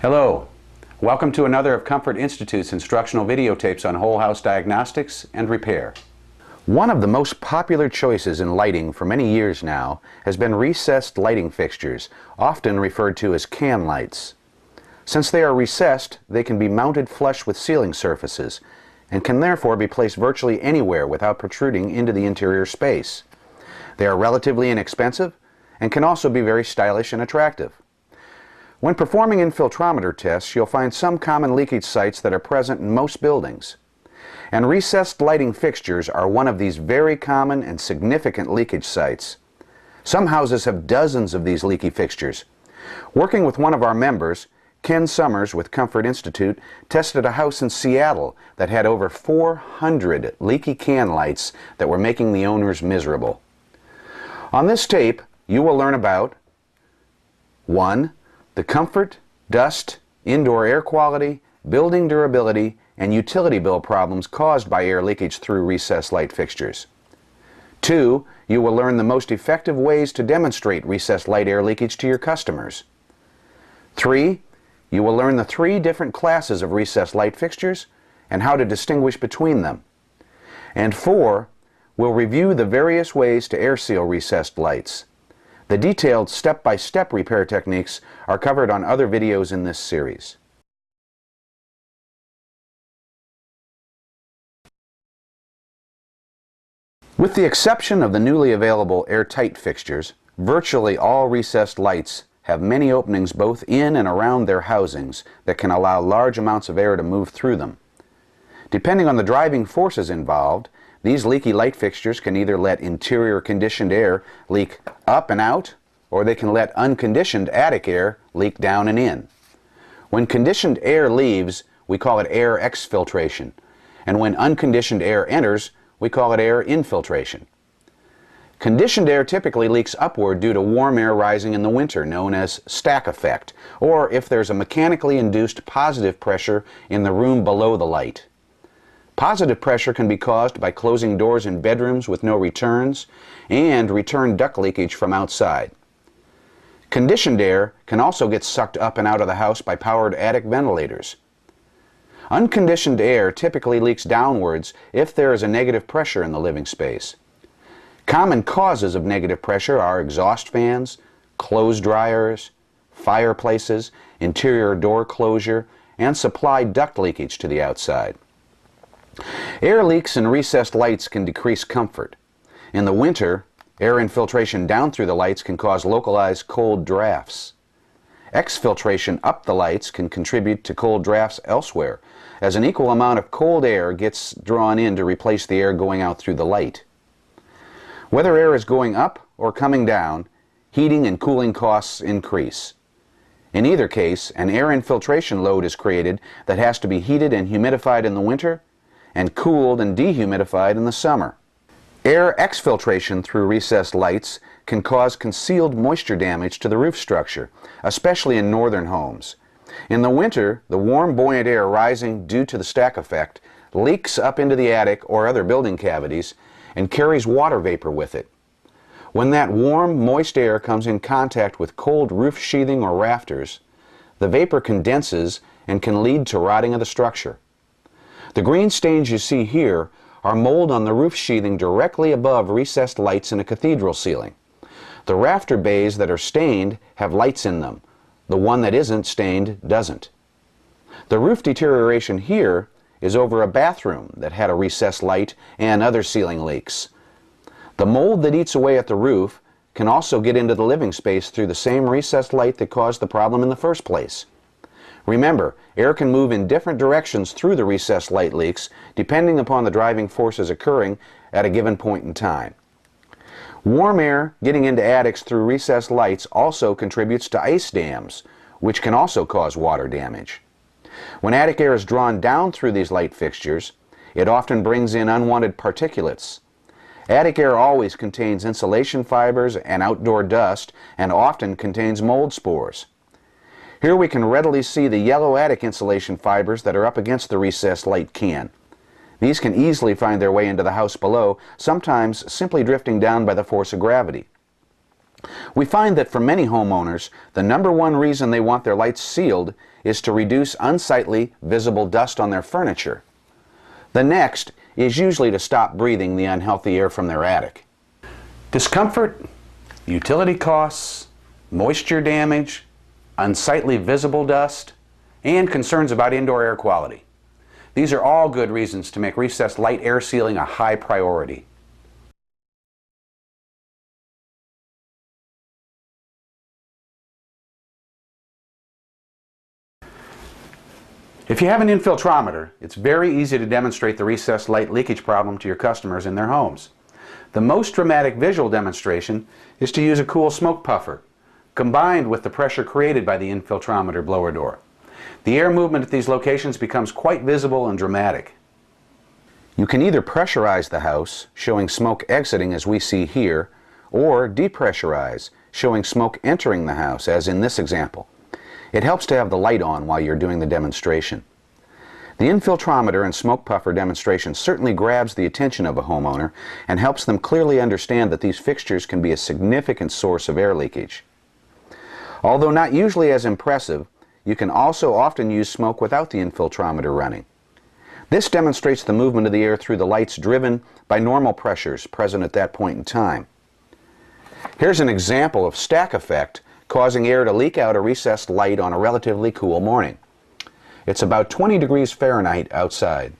Hello, welcome to another of Comfort Institute's instructional videotapes on whole house diagnostics and repair. One of the most popular choices in lighting for many years now has been recessed lighting fixtures, often referred to as can lights. Since they are recessed, they can be mounted flush with ceiling surfaces and can therefore be placed virtually anywhere without protruding into the interior space. They are relatively inexpensive and can also be very stylish and attractive. When performing infiltrometer tests, you'll find some common leakage sites that are present in most buildings. And recessed lighting fixtures are one of these very common and significant leakage sites. Some houses have dozens of these leaky fixtures. Working with one of our members, Ken Summers with Comfort Institute, tested a house in Seattle that had over 400 leaky can lights that were making the owners miserable. On this tape, you will learn about 1. The comfort, dust, indoor air quality, building durability, and utility bill problems caused by air leakage through recessed light fixtures. 2. You will learn the most effective ways to demonstrate recessed light air leakage to your customers. 3. You will learn the 3 different classes of recessed light fixtures and how to distinguish between them. And 4. We'll review the various ways to air seal recessed lights. The detailed step-by-step repair techniques are covered on other videos in this series. With the exception of the newly available airtight fixtures, virtually all recessed lights have many openings both in and around their housings that can allow large amounts of air to move through them. Depending on the driving forces involved, these leaky light fixtures can either let interior conditioned air leak up and out, or they can let unconditioned attic air leak down and in. When conditioned air leaves, we call it air exfiltration, and when unconditioned air enters, we call it air infiltration. Conditioned air typically leaks upward due to warm air rising in the winter, known as stack effect, or if there's a mechanically induced positive pressure in the room below the light. Positive pressure can be caused by closing doors in bedrooms with no returns and return duct leakage from outside. Conditioned air can also get sucked up and out of the house by powered attic ventilators. Unconditioned air typically leaks downwards if there is a negative pressure in the living space. Common causes of negative pressure are exhaust fans, clothes dryers, fireplaces, interior door closure, and supply duct leakage to the outside. Air leaks in recessed lights can decrease comfort. In the winter, air infiltration down through the lights can cause localized cold drafts. Exfiltration up the lights can contribute to cold drafts elsewhere, as an equal amount of cold air gets drawn in to replace the air going out through the light. Whether air is going up or coming down, heating and cooling costs increase. In either case, an air infiltration load is created that has to be heated and humidified in the winter and cooled and dehumidified in the summer. Air exfiltration through recessed lights can cause concealed moisture damage to the roof structure, especially in northern homes. In the winter, the warm, buoyant air rising due to the stack effect leaks up into the attic or other building cavities and carries water vapor with it. When that warm, moist air comes in contact with cold roof sheathing or rafters, the vapor condenses and can lead to rotting of the structure. The green stains you see here are mold on the roof sheathing directly above recessed lights in a cathedral ceiling. The rafter bays that are stained have lights in them. The one that isn't stained doesn't. The roof deterioration here is over a bathroom that had a recessed light and other ceiling leaks. The mold that eats away at the roof can also get into the living space through the same recessed light that caused the problem in the first place. Remember, air can move in different directions through the recessed light leaks depending upon the driving forces occurring at a given point in time. Warm air getting into attics through recessed lights also contributes to ice dams, which can also cause water damage. When attic air is drawn down through these light fixtures, it often brings in unwanted particulates. Attic air always contains insulation fibers and outdoor dust and often contains mold spores. Here we can readily see the yellow attic insulation fibers that are up against the recessed light can. These can easily find their way into the house below, sometimes simply drifting down by the force of gravity. We find that for many homeowners, the #1 reason they want their lights sealed is to reduce unsightly, visible dust on their furniture. The next is usually to stop breathing the unhealthy air from their attic. Discomfort, utility costs, moisture damage, unsightly visible dust, and concerns about indoor air quality. These are all good reasons to make recessed light air sealing a high priority. If you have an infiltrometer, it's very easy to demonstrate the recessed light leakage problem to your customers in their homes. The most dramatic visual demonstration is to use a cool smoke puffer, combined with the pressure created by the infiltrometer blower door. The air movement at these locations becomes quite visible and dramatic. You can either pressurize the house, showing smoke exiting as we see here, or depressurize, showing smoke entering the house, as in this example. It helps to have the light on while you're doing the demonstration. The infiltrometer and smoke puffer demonstration certainly grabs the attention of a homeowner and helps them clearly understand that these fixtures can be a significant source of air leakage. Although not usually as impressive, you can also often use smoke without the infiltrometer running. This demonstrates the movement of the air through the lights driven by normal pressures present at that point in time. Here's an example of stack effect causing air to leak out a recessed light on a relatively cool morning. It's about 20 degrees Fahrenheit outside.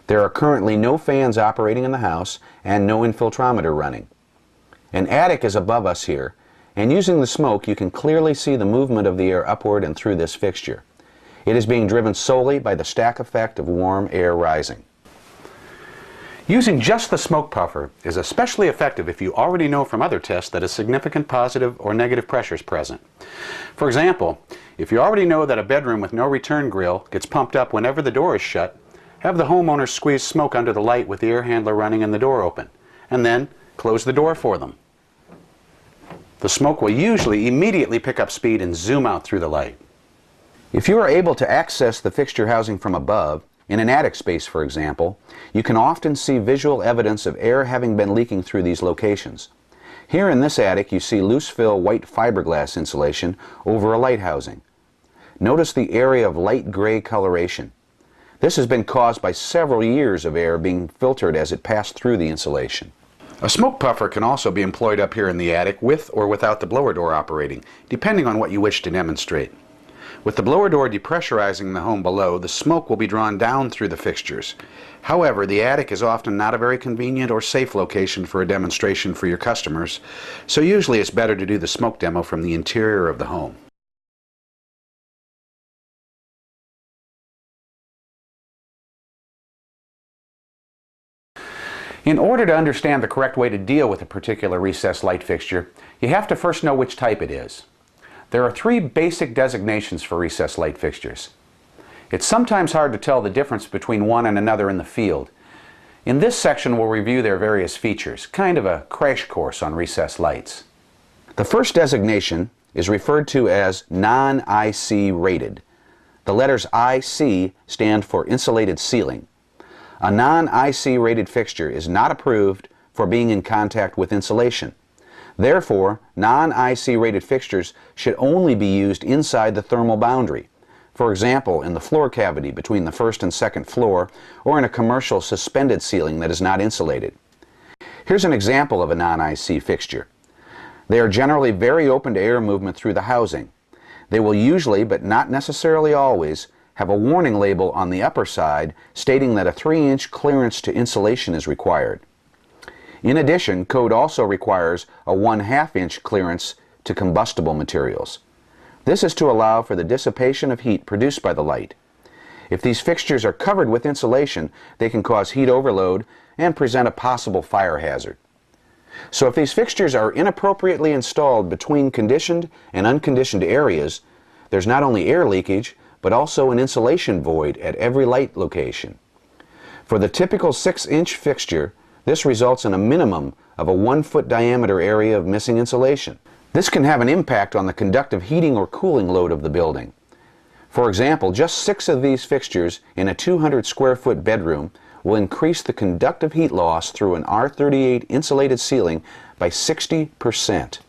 There are currently no fans operating in the house and no infiltrometer running. An attic is above us here, and using the smoke you can clearly see the movement of the air upward and through this fixture. It is being driven solely by the stack effect of warm air rising. Using just the smoke puffer is especially effective if you already know from other tests that a significant positive or negative pressure is present. For example, if you already know that a bedroom with no return grill gets pumped up whenever the door is shut, have the homeowner squeeze smoke under the light with the air handler running and the door open, and then close the door for them. The smoke will usually immediately pick up speed and zoom out through the light. If you are able to access the fixture housing from above, in an attic space, for example, you can often see visual evidence of air having been leaking through these locations. Here in this attic you see loose fill white fiberglass insulation over a light housing. Notice the area of light gray coloration. This has been caused by several years of air being filtered as it passed through the insulation. A smoke puffer can also be employed up here in the attic with or without the blower door operating, depending on what you wish to demonstrate. With the blower door depressurizing the home below, the smoke will be drawn down through the fixtures. However, the attic is often not a very convenient or safe location for a demonstration for your customers, so usually it's better to do the smoke demo from the interior of the home. In order to understand the correct way to deal with a particular recessed light fixture, you have to first know which type it is. There are three basic designations for recessed light fixtures. It's sometimes hard to tell the difference between one and another in the field. In this section we'll review their various features, kind of a crash course on recessed lights. The first designation is referred to as non-IC rated. The letters IC stand for insulated ceiling. A non-IC rated fixture is not approved for being in contact with insulation. Therefore, non-IC rated fixtures should only be used inside the thermal boundary. For example, in the floor cavity between the first and second floor, or in a commercial suspended ceiling that is not insulated. Here's an example of a non-IC fixture. They are generally very open to air movement through the housing. They will usually, but not necessarily always, have a warning label on the upper side stating that a 3-inch clearance to insulation is required. In addition, code also requires a 1/2 inch clearance to combustible materials. This is to allow for the dissipation of heat produced by the light. If these fixtures are covered with insulation, they can cause heat overload and present a possible fire hazard. So if these fixtures are inappropriately installed between conditioned and unconditioned areas, there's not only air leakage, but also an insulation void at every light location. For the typical 6-inch fixture, this results in a minimum of a 1-foot diameter area of missing insulation. This can have an impact on the conductive heating or cooling load of the building. For example, just 6 of these fixtures in a 200 square foot bedroom will increase the conductive heat loss through an R38 insulated ceiling by 60%.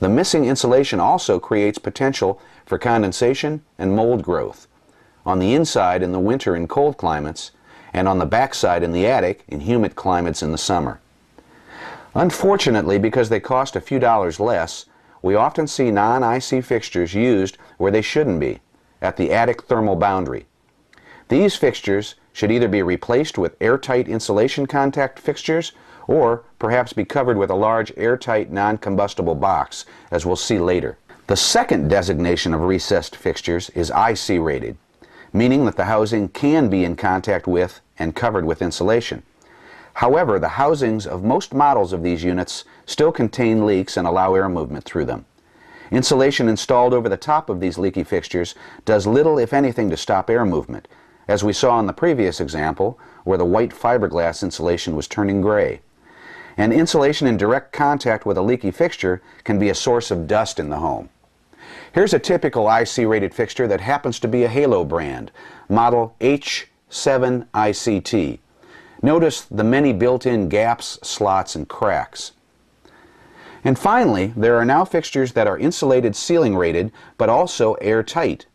The missing insulation also creates potential for condensation and mold growth. On the inside in the winter in cold climates, and on the backside in the attic in humid climates in the summer. Unfortunately, because they cost a few dollars less, we often see non-IC fixtures used where they shouldn't be, at the attic thermal boundary. These fixtures should either be replaced with airtight insulation contact fixtures or perhaps be covered with a large airtight non-combustible box, as we'll see later. The second designation of recessed fixtures is IC rated, meaning that the housing can be in contact with and covered with insulation. However, the housings of most models of these units still contain leaks and allow air movement through them. Insulation installed over the top of these leaky fixtures does little, if anything, to stop air movement, as we saw in the previous example where the white fiberglass insulation was turning gray. And insulation in direct contact with a leaky fixture can be a source of dust in the home. Here's a typical IC rated fixture that happens to be a Halo brand, model H7ICT. Notice the many built-in gaps, slots, and cracks. And finally, there are now fixtures that are insulated ceiling rated, but also airtight.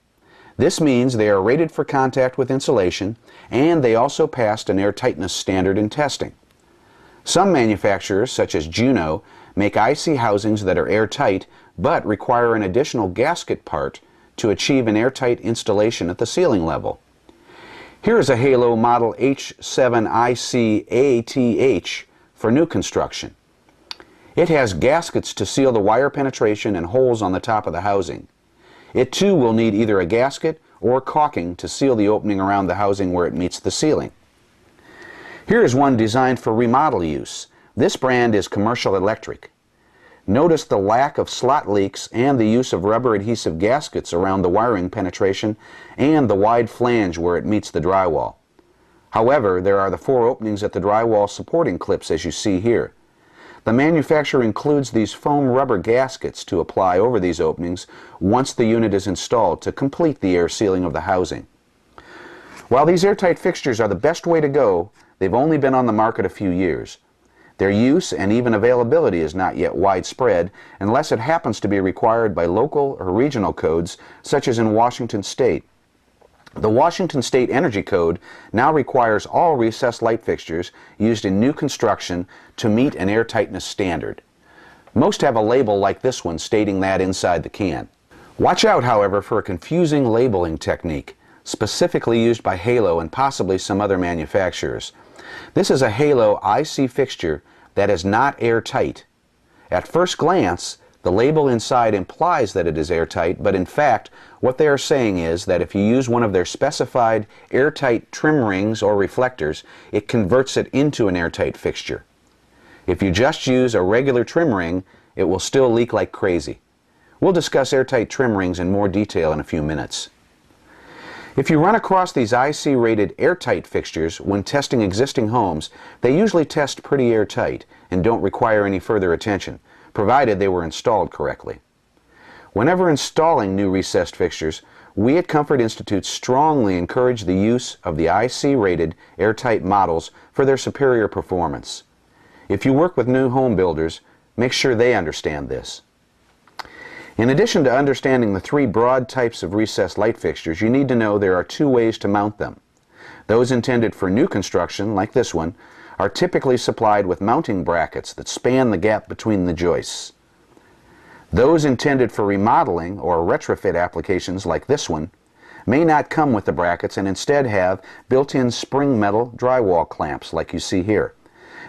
This means they are rated for contact with insulation, and they also passed an airtightness standard in testing. Some manufacturers, such as Juno, make IC housings that are airtight, but require an additional gasket part to achieve an airtight installation at the ceiling level. Here is a Halo model H7ICATH for new construction. It has gaskets to seal the wire penetration and holes on the top of the housing. It too will need either a gasket or caulking to seal the opening around the housing where it meets the ceiling. Here is one designed for remodel use. This brand is Commercial Electric. Notice the lack of slot leaks and the use of rubber adhesive gaskets around the wiring penetration and the wide flange where it meets the drywall. However, there are the 4 openings at the drywall supporting clips as you see here. The manufacturer includes these foam rubber gaskets to apply over these openings once the unit is installed to complete the air sealing of the housing. While these airtight fixtures are the best way to go, they've only been on the market a few years. Their use and even availability is not yet widespread unless it happens to be required by local or regional codes, such as in Washington State. The Washington State Energy Code now requires all recessed light fixtures used in new construction to meet an airtightness standard. Most have a label like this one stating that inside the can. Watch out, however, for a confusing labeling technique, specifically used by Halo and possibly some other manufacturers. This is a Halo IC fixture that is not airtight. At first glance, the label inside implies that it is airtight, but in fact, what they are saying is that if you use one of their specified airtight trim rings or reflectors, it converts it into an airtight fixture. If you just use a regular trim ring, it will still leak like crazy. We'll discuss airtight trim rings in more detail in a few minutes. If you run across these IC-rated airtight fixtures when testing existing homes, they usually test pretty airtight and don't require any further attention, provided they were installed correctly. Whenever installing new recessed fixtures, we at Comfort Institute strongly encourage the use of the IC-rated airtight models for their superior performance. If you work with new home builders, make sure they understand this. In addition to understanding the 3 broad types of recessed light fixtures, you need to know there are 2 ways to mount them. Those intended for new construction, like this one, are typically supplied with mounting brackets that span the gap between the joists. Those intended for remodeling or retrofit applications, like this one, may not come with the brackets and instead have built-in spring metal drywall clamps like you see here.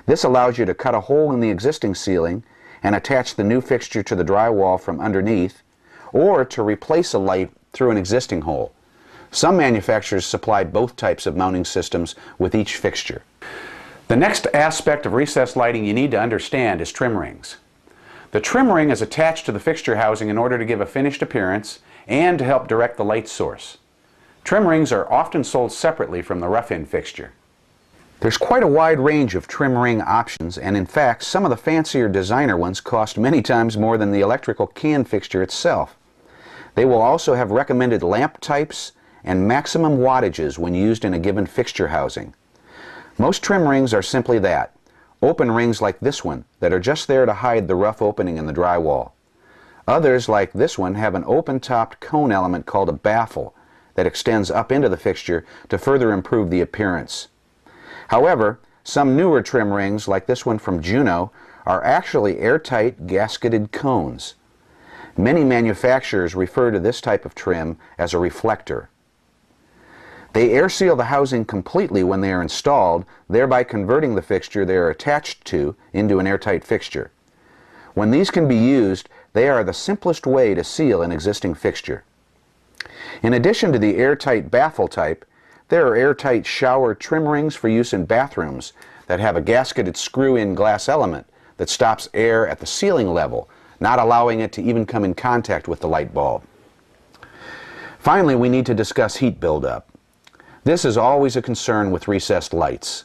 This allows you to cut a hole in the existing ceiling and attach the new fixture to the drywall from underneath, or to replace a light through an existing hole. Some manufacturers supply both types of mounting systems with each fixture. The next aspect of recessed lighting you need to understand is trim rings. The trim ring is attached to the fixture housing in order to give a finished appearance and to help direct the light source. Trim rings are often sold separately from the rough-in fixture. There's quite a wide range of trim ring options, and in fact some of the fancier designer ones cost many times more than the electrical can fixture itself. They will also have recommended lamp types and maximum wattages when used in a given fixture housing. Most trim rings are simply that, open rings like this one that are just there to hide the rough opening in the drywall. Others, like this one, have an open-topped cone element called a baffle that extends up into the fixture to further improve the appearance. However, some newer trim rings, like this one from Juno, are actually airtight gasketed cones. Many manufacturers refer to this type of trim as a reflector. They air seal the housing completely when they are installed, thereby converting the fixture they are attached to into an airtight fixture. When these can be used, they are the simplest way to seal an existing fixture. In addition to the airtight baffle type, there are airtight shower trim rings for use in bathrooms that have a gasketed screw-in glass element that stops air at the ceiling level, not allowing it to even come in contact with the light bulb. Finally, we need to discuss heat buildup. This is always a concern with recessed lights.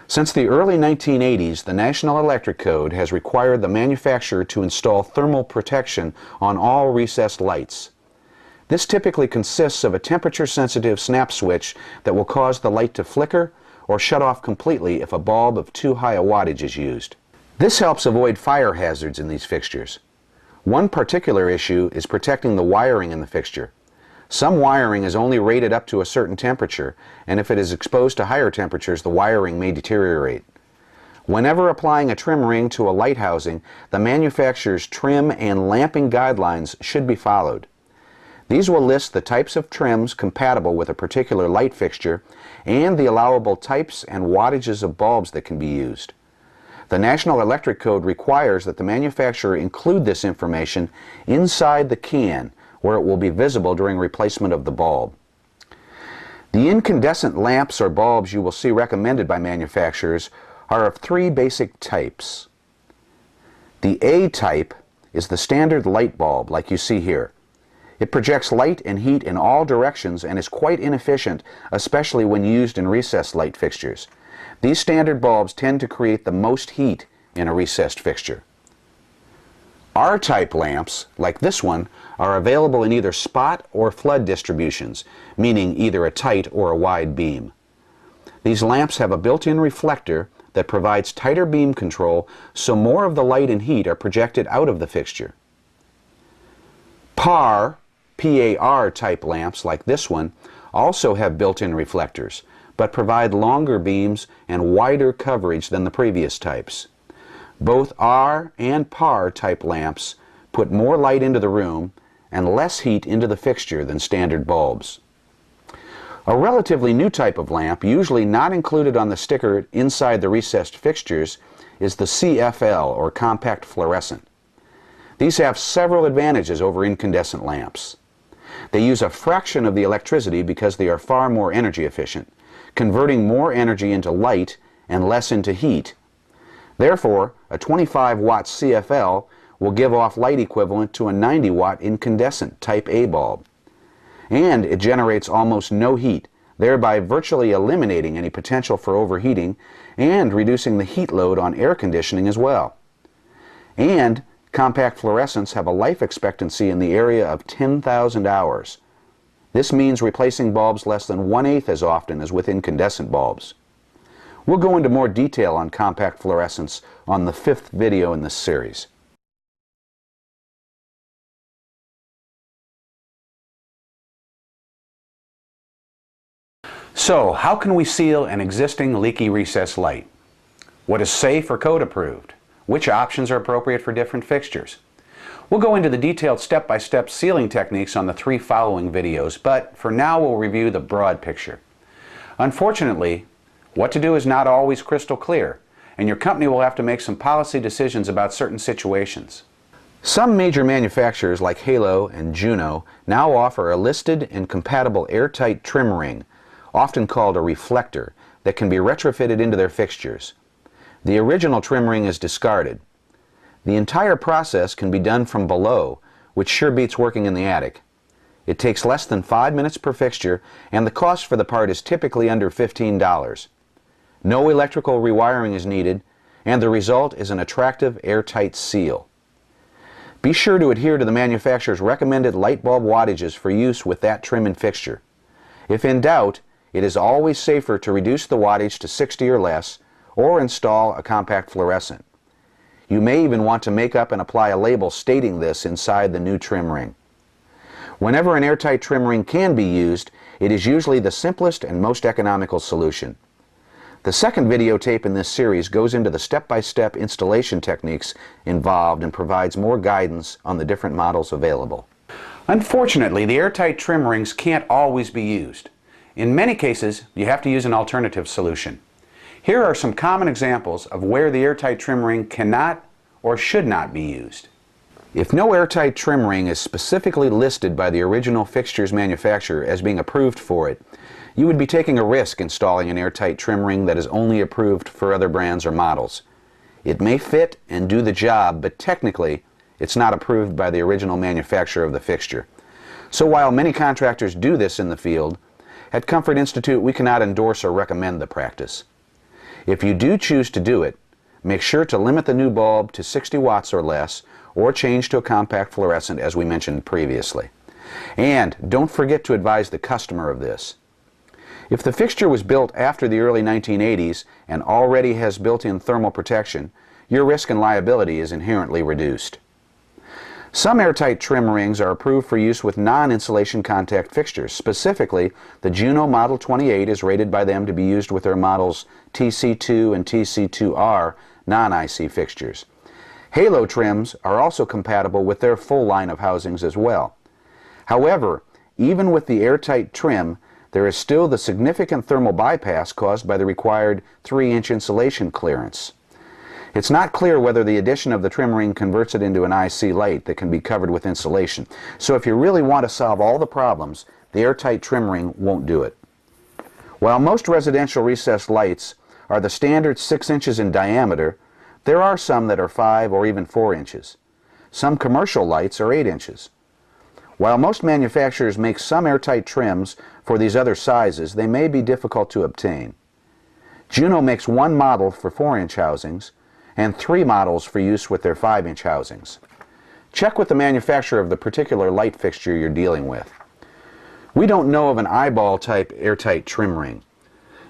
Since the early 1980s, the National Electric Code has required the manufacturer to install thermal protection on all recessed lights. This typically consists of a temperature-sensitive snap switch that will cause the light to flicker or shut off completely if a bulb of too high a wattage is used. This helps avoid fire hazards in these fixtures. One particular issue is protecting the wiring in the fixture. Some wiring is only rated up to a certain temperature, and if it is exposed to higher temperatures, the wiring may deteriorate. Whenever applying a trim ring to a light housing, the manufacturer's trim and lamping guidelines should be followed. These will list the types of trims compatible with a particular light fixture and the allowable types and wattages of bulbs that can be used. The National Electric Code requires that the manufacturer include this information inside the can, where it will be visible during replacement of the bulb. The incandescent lamps or bulbs you will see recommended by manufacturers are of three basic types. The A type is the standard light bulb, like you see here. It projects light and heat in all directions and is quite inefficient, especially when used in recessed light fixtures. These standard bulbs tend to create the most heat in a recessed fixture. R-type lamps, like this one, are available in either spot or flood distributions, meaning either a tight or a wide beam. These lamps have a built-in reflector that provides tighter beam control, so more of the light and heat are projected out of the fixture. PAR type lamps, like this one, also have built-in reflectors, but provide longer beams and wider coverage than the previous types. Both R and PAR type lamps put more light into the room and less heat into the fixture than standard bulbs. A relatively new type of lamp, usually not included on the sticker inside the recessed fixtures, is the CFL, or compact fluorescent. These have several advantages over incandescent lamps. They use a fraction of the electricity because they are far more energy efficient, converting more energy into light and less into heat. Therefore, a 25-watt CFL will give off light equivalent to a 90-watt incandescent type A bulb. And it generates almost no heat, thereby virtually eliminating any potential for overheating and reducing the heat load on air conditioning as well. And compact fluorescents have a life expectancy in the area of 10,000 hours. This means replacing bulbs less than 1/8 as often as with incandescent bulbs. We'll go into more detail on compact fluorescents on the 5th video in this series. So, how can we seal an existing leaky recessed light? What is safe or code approved? Which options are appropriate for different fixtures? We'll go into the detailed step-by-step sealing techniques on the 3 following videos, but for now we'll review the broad picture. Unfortunately, what to do is not always crystal clear, and your company will have to make some policy decisions about certain situations. Some major manufacturers like Halo and Juno now offer a listed and compatible airtight trim ring, often called a reflector, that can be retrofitted into their fixtures. The original trim ring is discarded. The entire process can be done from below, which sure beats working in the attic. It takes less than 5 minutes per fixture, and the cost for the part is typically under $15. No electrical rewiring is needed, and the result is an attractive airtight seal. Be sure to adhere to the manufacturer's recommended light bulb wattages for use with that trim and fixture. If in doubt, it is always safer to reduce the wattage to 60 or less, or install a compact fluorescent. You may even want to make up and apply a label stating this inside the new trim ring. Whenever an airtight trim ring can be used, it is usually the simplest and most economical solution. The second videotape in this series goes into the step-by-step installation techniques involved and provides more guidance on the different models available. Unfortunately, the airtight trim rings can't always be used. In many cases, you have to use an alternative solution. Here are some common examples of where the airtight trim ring cannot or should not be used. If no airtight trim ring is specifically listed by the original fixture's manufacturer as being approved for it, you would be taking a risk installing an airtight trim ring that is only approved for other brands or models. It may fit and do the job, but technically it's not approved by the original manufacturer of the fixture. So while many contractors do this in the field, at Comfort Institute we cannot endorse or recommend the practice. If you do choose to do it, make sure to limit the new bulb to 60 watts or less, or change to a compact fluorescent as we mentioned previously. And don't forget to advise the customer of this. If the fixture was built after the early 1980s and already has built-in thermal protection, your risk and liability is inherently reduced. Some airtight trim rings are approved for use with non-insulation contact fixtures. Specifically, the Juno Model 28 is rated by them to be used with their models TC2 and TC2R non-IC fixtures. Halo trims are also compatible with their full line of housings as well. However, even with the airtight trim, there is still the significant thermal bypass caused by the required 3-inch insulation clearance. It's not clear whether the addition of the trim ring converts it into an IC light that can be covered with insulation. So if you really want to solve all the problems, the airtight trim ring won't do it. While most residential recessed lights are the standard 6 inches in diameter, there are some that are 5 or even 4 inches. Some commercial lights are 8 inches. While most manufacturers make some airtight trims for these other sizes, they may be difficult to obtain. Juno makes one model for 4-inch housings and 3 models for use with their 5-inch housings. Check with the manufacturer of the particular light fixture you're dealing with. We don't know of an eyeball type airtight trim ring.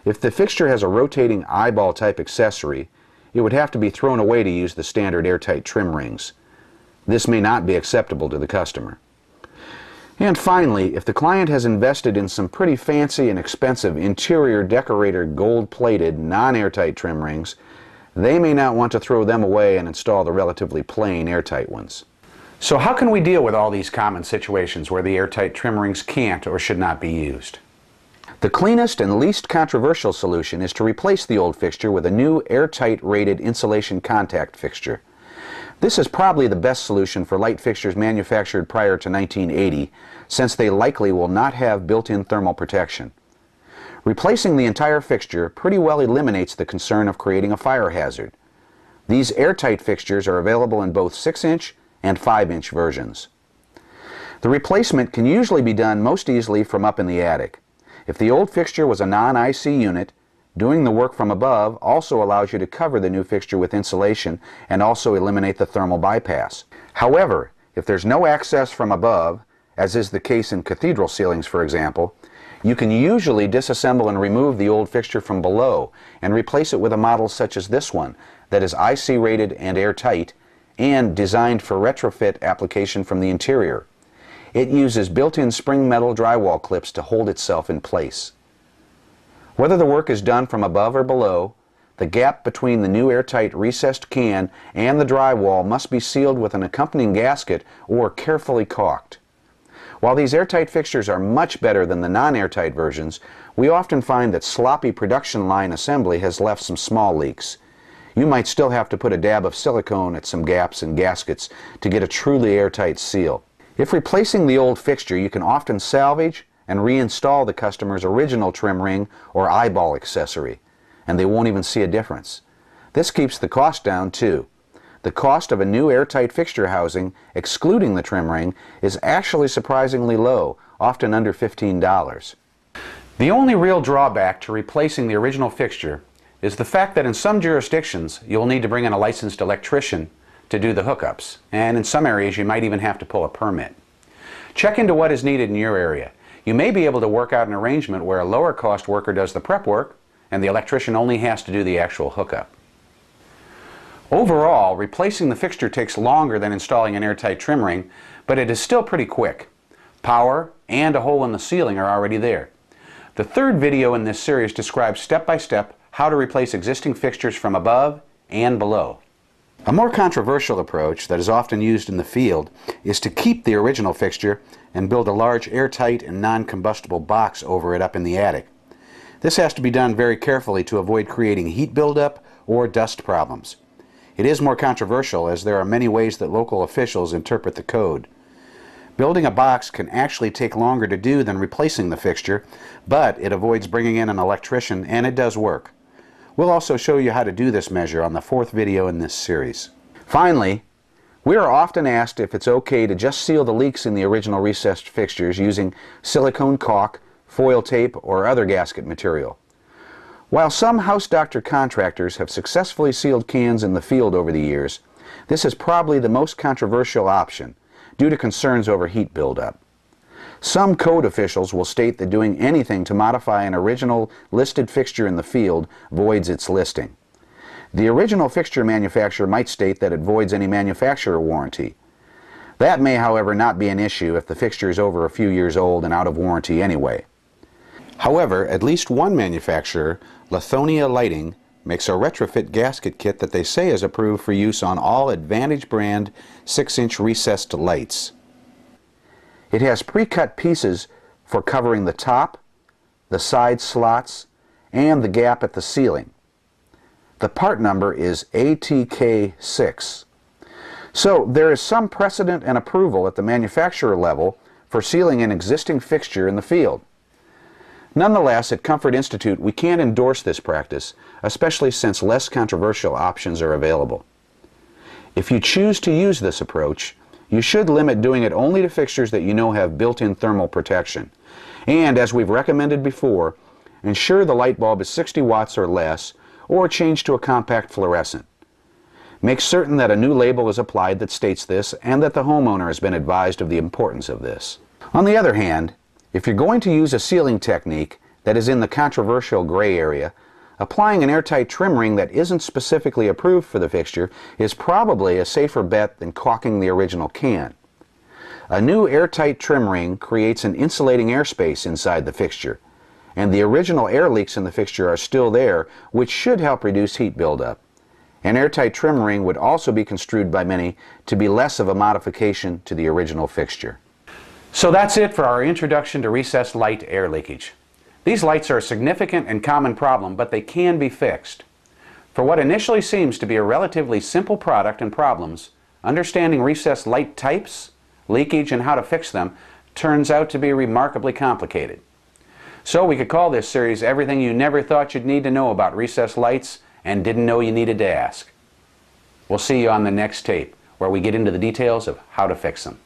If the fixture has a rotating eyeball type accessory, it would have to be thrown away to use the standard airtight trim rings. This may not be acceptable to the customer. And finally, if the client has invested in some pretty fancy and expensive interior decorator gold-plated non-airtight trim rings, they may not want to throw them away and install the relatively plain airtight ones. So how can we deal with all these common situations where the airtight trim rings can't or should not be used? The cleanest and least controversial solution is to replace the old fixture with a new airtight rated insulation contact fixture. This is probably the best solution for light fixtures manufactured prior to 1980, since they likely will not have built-in thermal protection. Replacing the entire fixture pretty well eliminates the concern of creating a fire hazard. These airtight fixtures are available in both 6-inch and 5-inch versions. The replacement can usually be done most easily from up in the attic. If the old fixture was a non-IC unit, doing the work from above also allows you to cover the new fixture with insulation and also eliminate the thermal bypass. However, if there's no access from above, as is the case in cathedral ceilings for example, you can usually disassemble and remove the old fixture from below and replace it with a model such as this one that is IC rated and airtight and designed for retrofit application from the interior. It uses built-in spring metal drywall clips to hold itself in place. Whether the work is done from above or below, the gap between the new airtight recessed can and the drywall must be sealed with an accompanying gasket or carefully caulked. While these airtight fixtures are much better than the non-airtight versions, we often find that sloppy production line assembly has left some small leaks. You might still have to put a dab of silicone at some gaps and gaskets to get a truly airtight seal. If replacing the old fixture, you can often salvage and reinstall the customer's original trim ring or eyeball accessory, and they won't even see a difference. This keeps the cost down too. The cost of a new airtight fixture housing, excluding the trim ring, is actually surprisingly low, often under $15. The only real drawback to replacing the original fixture is the fact that in some jurisdictions you'll need to bring in a licensed electrician to do the hookups, and in some areas you might even have to pull a permit. Check into what is needed in your area. You may be able to work out an arrangement where a lower cost worker does the prep work and the electrician only has to do the actual hookup. Overall, replacing the fixture takes longer than installing an airtight trim ring, but it is still pretty quick. Power and a hole in the ceiling are already there. The third video in this series describes step-by-step how to replace existing fixtures from above and below. A more controversial approach that is often used in the field is to keep the original fixture and build a large airtight and non-combustible box over it up in the attic. This has to be done very carefully to avoid creating heat buildup or dust problems. It is more controversial as there are many ways that local officials interpret the code. Building a box can actually take longer to do than replacing the fixture, but it avoids bringing in an electrician, and it does work. We'll also show you how to do this measure on the fourth video in this series. Finally, we are often asked if it's okay to just seal the leaks in the original recessed fixtures using silicone caulk, foil tape, or other gasket material. While some house doctor contractors have successfully sealed cans in the field over the years, this is probably the most controversial option due to concerns over heat buildup. Some code officials will state that doing anything to modify an original listed fixture in the field voids its listing. The original fixture manufacturer might state that it voids any manufacturer warranty. That may, however, not be an issue if the fixture is over a few years old and out of warranty anyway. However, at least one manufacturer, Lithonia Lighting, makes a retrofit gasket kit that they say is approved for use on all Advantage brand 6-inch recessed lights. It has pre-cut pieces for covering the top, the side slots, and the gap at the ceiling. The part number is ATK6. So there is some precedent and approval at the manufacturer level for sealing an existing fixture in the field. Nonetheless, at Comfort Institute, we can't endorse this practice, especially since less controversial options are available. If you choose to use this approach, you should limit doing it only to fixtures that you know have built-in thermal protection. And, as we've recommended before, ensure the light bulb is 60 watts or less, or change to a compact fluorescent. Make certain that a new label is applied that states this, and that the homeowner has been advised of the importance of this. On the other hand, if you're going to use a sealing technique that is in the controversial gray area, applying an airtight trim ring that isn't specifically approved for the fixture is probably a safer bet than caulking the original can. A new airtight trim ring creates an insulating airspace inside the fixture, and the original air leaks in the fixture are still there, which should help reduce heat buildup. An airtight trim ring would also be construed by many to be less of a modification to the original fixture. So that's it for our introduction to recessed light air leakage. These lights are a significant and common problem, but they can be fixed. For what initially seems to be a relatively simple product and problems, understanding recessed light types, leakage, and how to fix them turns out to be remarkably complicated. So we could call this series Everything You Never Thought You'd Need to Know About Recessed Lights and Didn't Know You Needed to Ask. We'll see you on the next tape, where we get into the details of how to fix them.